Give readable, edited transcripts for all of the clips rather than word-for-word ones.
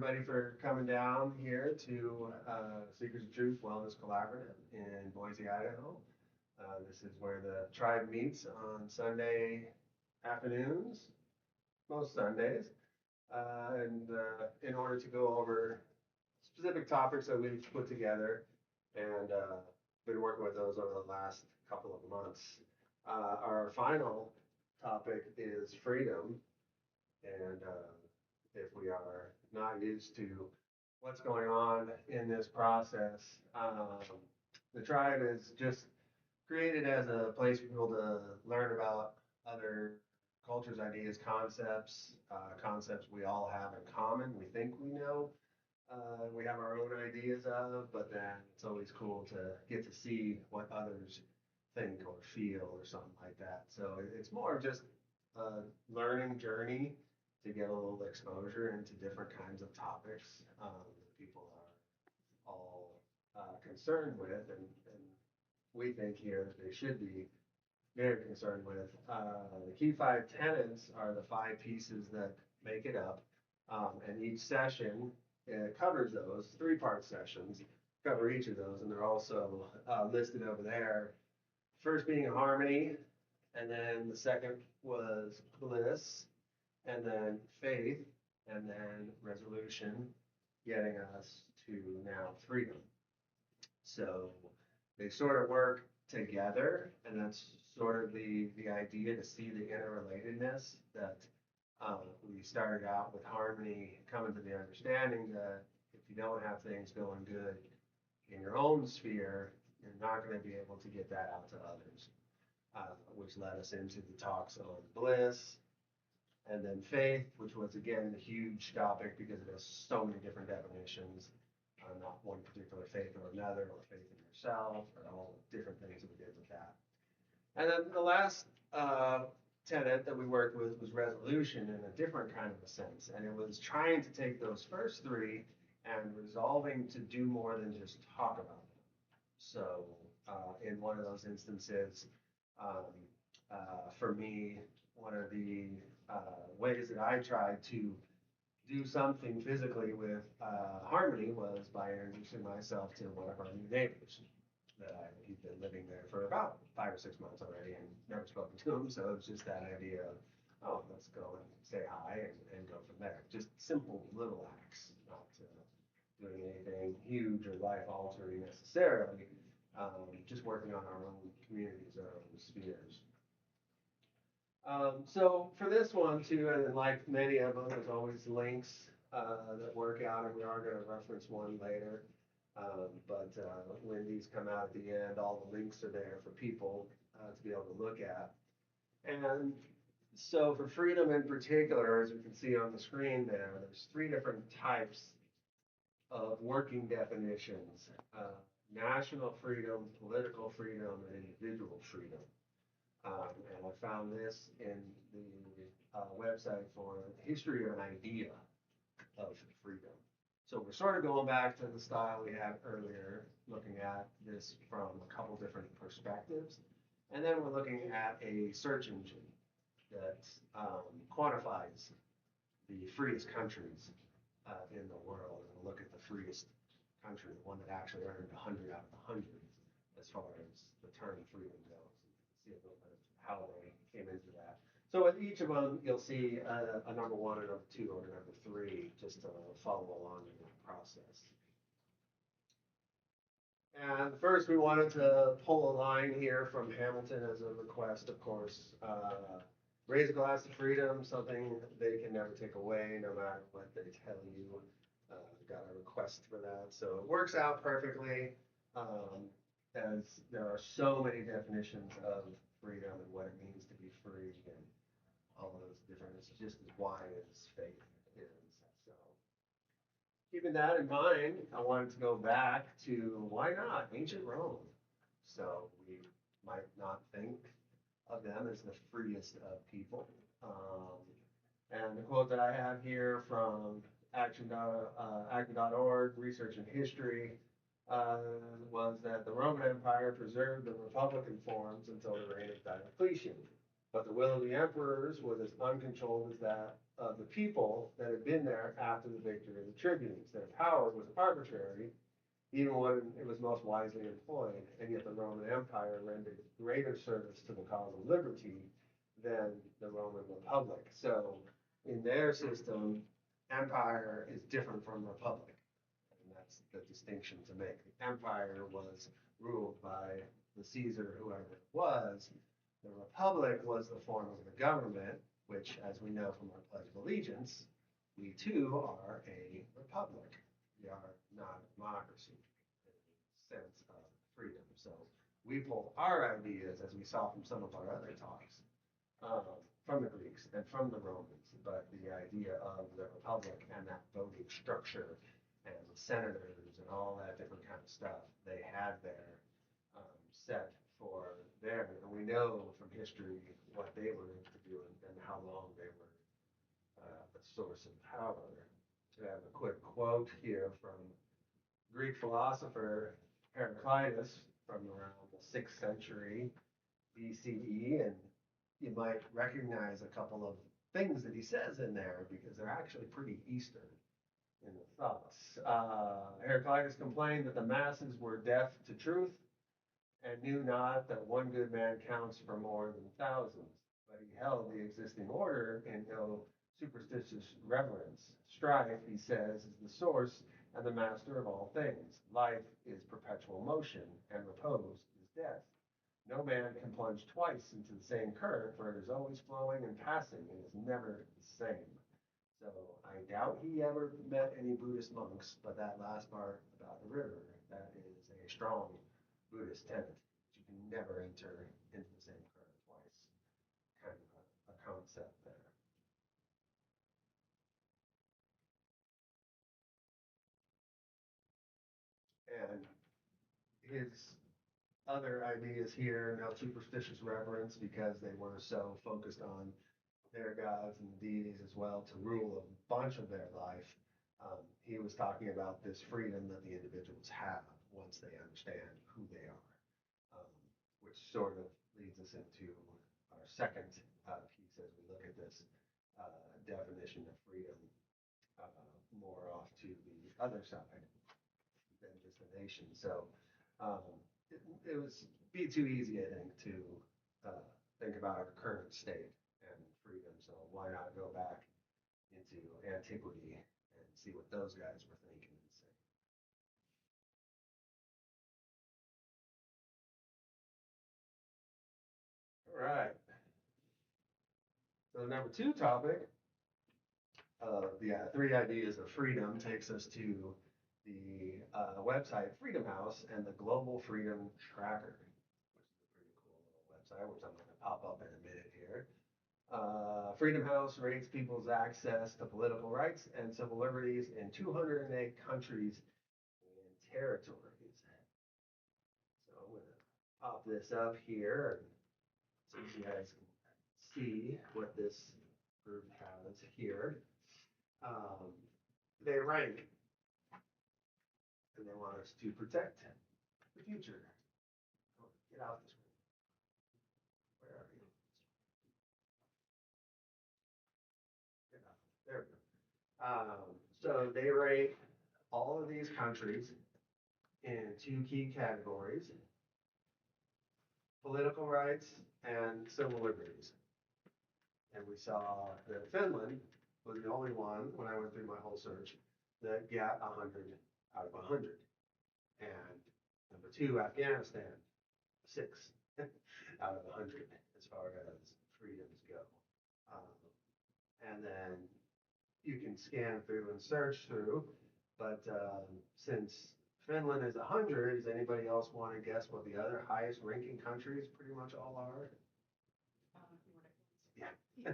everybody for coming down here to Seekers of Truth Wellness Collaborative in Boise, Idaho. This is where the tribe meets on Sunday afternoons, most Sundays, and in order to go over specific topics that we've put together and been working with those over the last couple of months. Our final topic is freedom, and if we are not used to what's going on in this process, the tribe is just created as a place for people to learn about other cultures, ideas, concepts we all have in common. We think we know. We have our own ideas of, but then it's always cool to get to see what others think or feel or something like that. So it's more of just a learning journey to get a little exposure into different kinds of topics that people are all concerned with, and we think here that they should be very concerned with. The key five tenets are the five pieces that make it up, and each session covers those three-part sessions, cover each of those, and they're also listed over there. First being harmony, and then the second was bliss, and then faith, and then resolution, getting us to now freedom. So they sort of work together, and that's sort of the idea, to see the interrelatedness, that we started out with harmony, coming to the understanding that if you don't have things going good in your own sphere, you're not going to be able to get that out to others, which led us into the talks on bliss, and then faith, which was again a huge topic because it has so many different definitions, not one particular faith or another, or faith in yourself, or all the different things that we did with that. And then the last tenet that we worked with was resolution, in a different kind of a sense, and it was trying to take those first three and resolving to do more than just talk about them. So in one of those instances, for me, one of the ways that I tried to do something physically with harmony was by introducing myself to one of our new neighbors. He'd been living there for about 5 or 6 months already and never spoken to him. So it was just that idea of, oh, let's go and say hi and go from there. Just simple little acts, not doing anything huge or life altering necessarily, just working on our own communities, our own spheres. So for this one too, and like many of them, there's always links that work out, and we are going to reference one later. But when these come out at the end, all the links are there for people to be able to look at. And so for freedom in particular, as you can see on the screen there's three different types of working definitions: national freedom, political freedom, and individual freedom. And I found this in the website for History of an Idea of Freedom. So we're sort of going back to the style we had earlier, looking at this from a couple different perspectives. And then we're looking at a search engine that quantifies the freest countries in the world. And we'll look at the freest country, the one that actually earned 100 out of 100 as far as the term freedom goes. See a little bit of how they came into that. So with each of them, you'll see a number one, a number two, or a number three, just to follow along in that process. And first, we wanted to pull a line here from Hamilton as a request, of course. Raise a glass to freedom, something they can never take away, no matter what they tell you. Got a request for that, so it works out perfectly, as there are so many definitions of freedom and what it means to be free, and all of those different, it's just as wide as faith is. So keeping that in mind, I wanted to go back to, why not, ancient Rome. So we might not think of them as the freest of people. And the quote that I have here from action.org, Research in History, was that the Roman Empire preserved the republican forms until the reign of Diocletian. But the will of the emperors was as uncontrolled as that of the people that had been there after the victory of the tribunes. Their power was arbitrary, even when it was most wisely employed, and yet the Roman Empire rendered greater service to the cause of liberty than the Roman Republic. So in their system, empire is different from republic. And that's the distinction to make. The empire was ruled by the Caesar, whoever it was. The republic was the form of the government, which, as we know from our Pledge of Allegiance, we too are a republic. We are not a democracy in the sense of freedom. So we pull our ideas, as we saw from some of our other talks, from the Greeks and from the Romans, but the idea of the republic and that voting structure and the senators and all that different kind of stuff they had there set for them. And we know from history what they were doing and how long they were a source of power. I have a quick quote here from Greek philosopher Heraclitus from around the 6th century BCE, and you might recognize a couple of things that he says in there because they're actually pretty Eastern in the thoughts. Heraclitus complained that the masses were deaf to truth and knew not that one good man counts for more than thousands. But he held the existing order in no superstitious reverence. Strife, he says, is the source and the master of all things. Life is perpetual motion, and repose is death. No man can plunge twice into the same current, for it is always flowing and passing, and is never the same. So I doubt he ever met any Buddhist monks, but that last part about the river, that is a strong Buddhist tenet. You can never enter into the same current twice. Kind of a concept there. And his other ideas here, no superstitious reverence, because they were so focused on their gods and deities as well to rule a bunch of their life. He was talking about this freedom that the individuals have once they understand who they are, which sort of leads us into our second piece as we look at this definition of freedom uh, more off to the other side than just a nation. So um, it was be too easy, I think, to think about our current state and freedom. So why not go back into antiquity and see what those guys were thinking and saying? All right. So the number two topic of the three ideas of freedom takes us to the website Freedom House and the Global Freedom Tracker, which is a pretty cool little website, which I'm going to pop up in a minute here. Freedom House rates people's access to political rights and civil liberties in 208 countries and territories. So I'm going to pop this up here so you guys can see what this group has here. Um, they rank and they want us to protect the future. Oh, get out this way. Where are you? Get out. There we go. So they rate all of these countries in two key categories: political rights and civil liberties. And we saw that Finland was the only one, when I went through my whole search, that got 100 out of 100. And number two, Afghanistan, 6 out of 100 as far as freedoms go. Um, and then you can scan through and search through, but since Finland is 100, does anybody else want to guess what the other highest ranking countries pretty much all are? Yeah.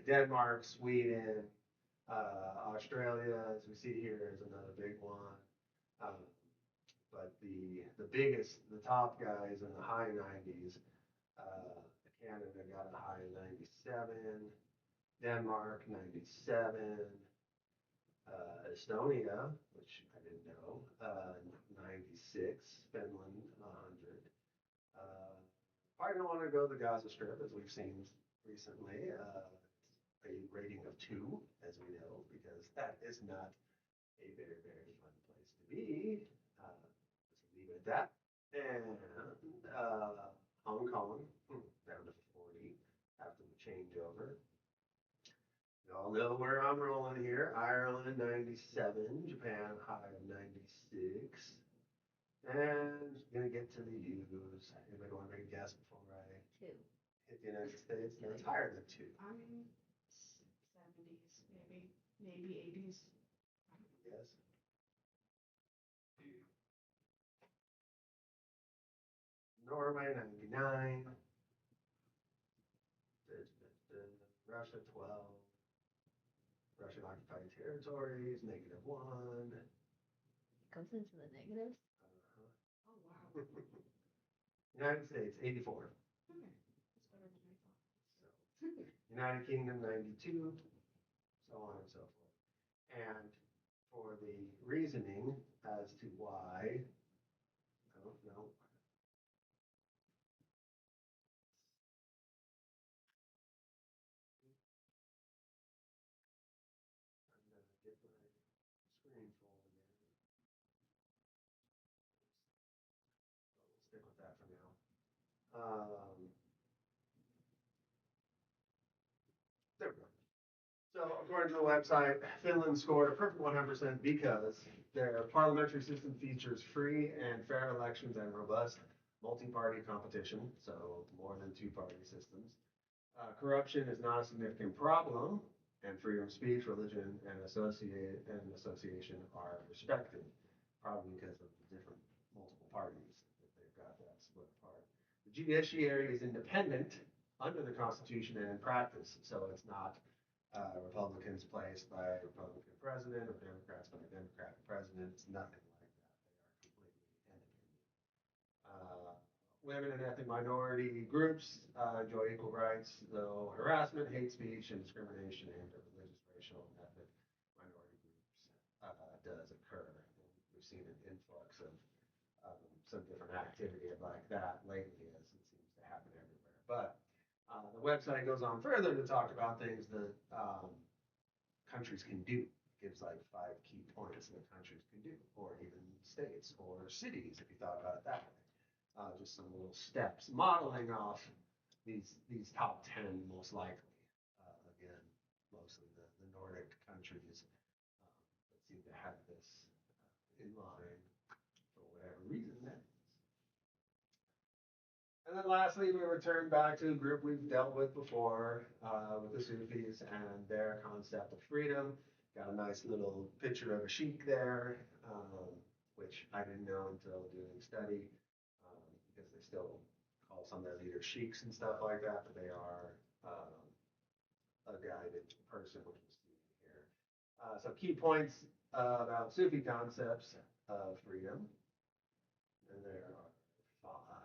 Denmark, Sweden, Australia, as we see here, is another big one. Um, but the biggest, the top guys in the high 90s, Canada got a high 97, Denmark 97, Estonia, which I didn't know, 96, Finland 100. Probably don't want to go to the Gaza Strip, as we've seen recently. A rating of 2, as we know, because that is not a very, very fun place to be. Let's leave it at that. And Hong Kong, down to 40 after the changeover. Y'all know where I'm rolling here. Ireland 97, Japan high of 96. And gonna get to the U's. Anybody want to make a guess before I Two. hit the United States? No, it's higher than 2. I mean, 70s, maybe 80s. Yes. Norway 99. Russia 12. Russian occupied territories, -1. It goes into the negatives. Uh-huh. Oh wow. United States 84. Okay, that's better than I thought. So, United Kingdom 92, so on and so forth. And for the reasoning as to why, oh no, I'm gonna get my screen full again. We'll stick with that for now. There we go. So according to the website, Finland scored a perfect 100% because their parliamentary system features free and fair elections and robust multi-party competition, so more than two-party systems. Corruption is not a significant problem, and freedom of speech, religion, and association are respected, probably because of the different multiple parties that they've got that split apart. The judiciary is independent under the Constitution and in practice, so it's not Republicans placed by a Republican president or Democrats by a Democratic president. It's nothing like that. They are completely independent. Women and ethnic minority groups enjoy equal rights, though harassment, hate speech, and discrimination aimed at religious, racial, and ethnic minority groups does occur. And we've seen an influx of some different activity like that lately, as it seems to happen everywhere. But the website goes on further to talk about things that countries can do. It gives like 5 key points that countries can do, or even states or cities, if you thought about it that way. Just some little steps modeling off these top 10 most likely. Again, mostly the Nordic countries that seem to have this in line for whatever reason that is. And then lastly, we return back to a group we've dealt with before, with the Sufis and their concept of freedom. Got a nice little picture of a sheik there, which I didn't know until doing study, because they still call some of their leaders sheiks and stuff like that, but they are a guided person, which we'll see here. So key points about Sufi concepts of freedom, and there are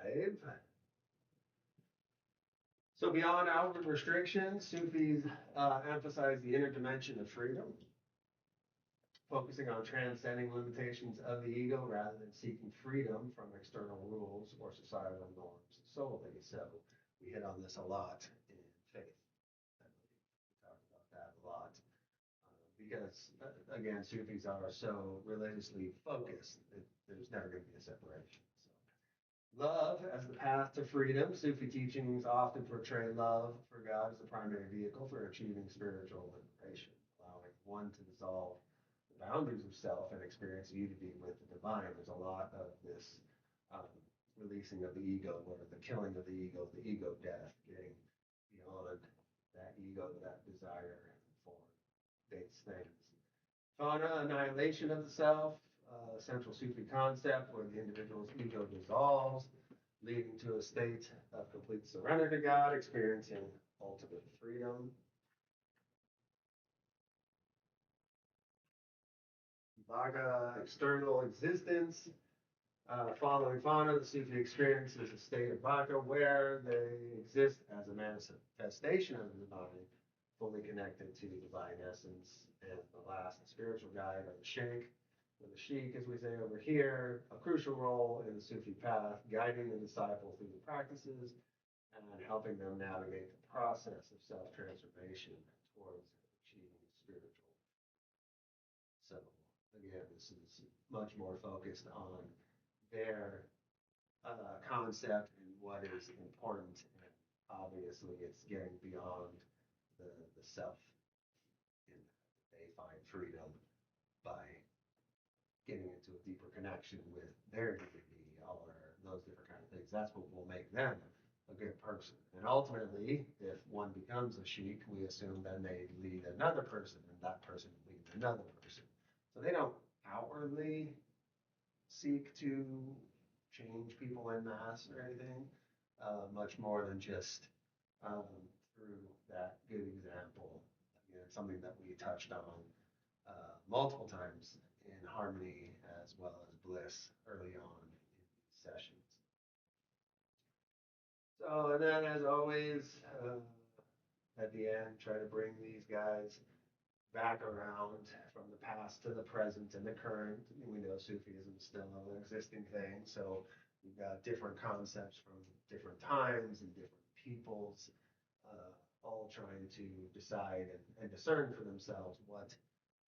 5. So beyond outward restrictions, Sufis emphasize the inner dimension of freedom, focusing on transcending limitations of the ego rather than seeking freedom from external rules or societal norms solely. So we hit on this a lot in faith. We talked about that a lot because, again, Sufis are so religiously focused that there's never going to be a separation. Love as the path to freedom. Sufi teachings often portray love for God as the primary vehicle for achieving spiritual liberation, allowing one to dissolve the boundaries of self and experience unity with the divine. There's a lot of this releasing of the ego, or the killing of the ego death, getting beyond that ego, that desire for base things. Fauna, annihilation of the self, central Sufi concept where the individual's ego dissolves, leading to a state of complete surrender to God, experiencing ultimate freedom. Bhaga, external existence. Following Fauna, the Sufi experience is a state of Bhaka where they exist as a manifestation of the divine, fully connected to divine essence. And the last spiritual guide are the sheikh. And the sheikh, as we say over here, a crucial role in the Sufi path, guiding the disciple through the practices and helping them navigate the process of self-transformation towards achieving spiritual. So again, this is much more focused on their concept and what is important. And obviously, it's getting beyond the self in that they find freedom by getting into a deeper connection with their divinity or those different kind of things. That's what will make them a good person. And ultimately, if one becomes a sheik, we assume then they lead another person, and that person leads another person. So they don't outwardly seek to change people in mass or anything, much more than just um, through that good example. Again, something that we touched on multiple times in harmony as well as bliss early on in these sessions. So, and then as always, at the end, try to bring these guys back around from the past to the present and the current. We know Sufism is still an existing thing, so we've got different concepts from different times and different peoples, all trying to decide and discern for themselves what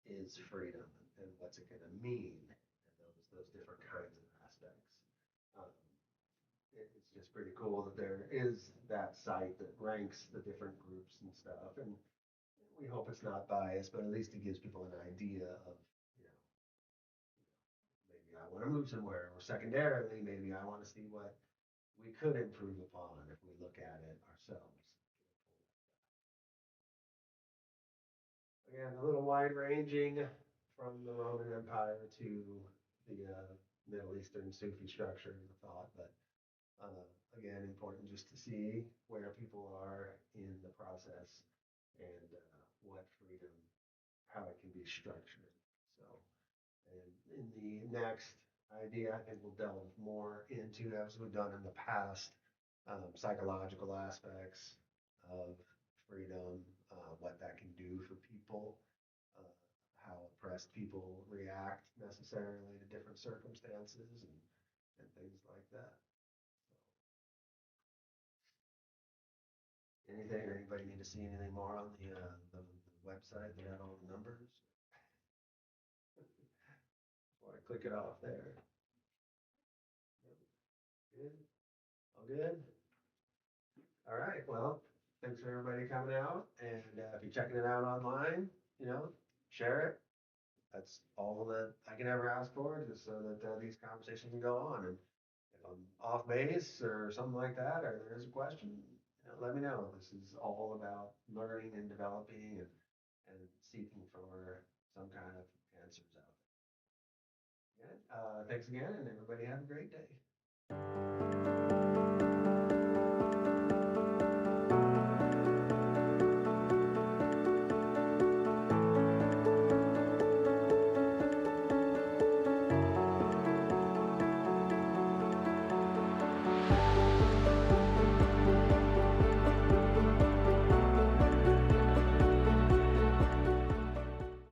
is freedom and what's it going to mean, and those different kinds of aspects. Um, it's just pretty cool that there is that site that ranks the different groups and stuff, and we hope it's not biased, but at least it gives people an idea of, you know, maybe I want to move somewhere, or secondarily, maybe I want to see what we could improve upon if we look at it ourselves. Again, a little wide ranging from the Roman Empire to the Middle Eastern Sufi structure of the thought, but again, important just to see where people are in the process and what freedom, how it can be structured. So, and in the next idea, I think we'll delve more into, as we've done in the past, psychological aspects of freedom, what that can do for people, uh, how oppressed people react necessarily to different circumstances and things like that. Anything, anybody need to see anything more on the website that had all the numbers? Before I click it off there. Good. All good? All right. Well, thanks for everybody coming out. And if you're checking it out online, share it. That's all that I can ever ask for, just so that these conversations can go on. And if I'm off base or something like that, or there's a question, let me know. This is all about learning and developing and seeking for some kind of answers out there. Yeah. Thanks again, and everybody have a great day.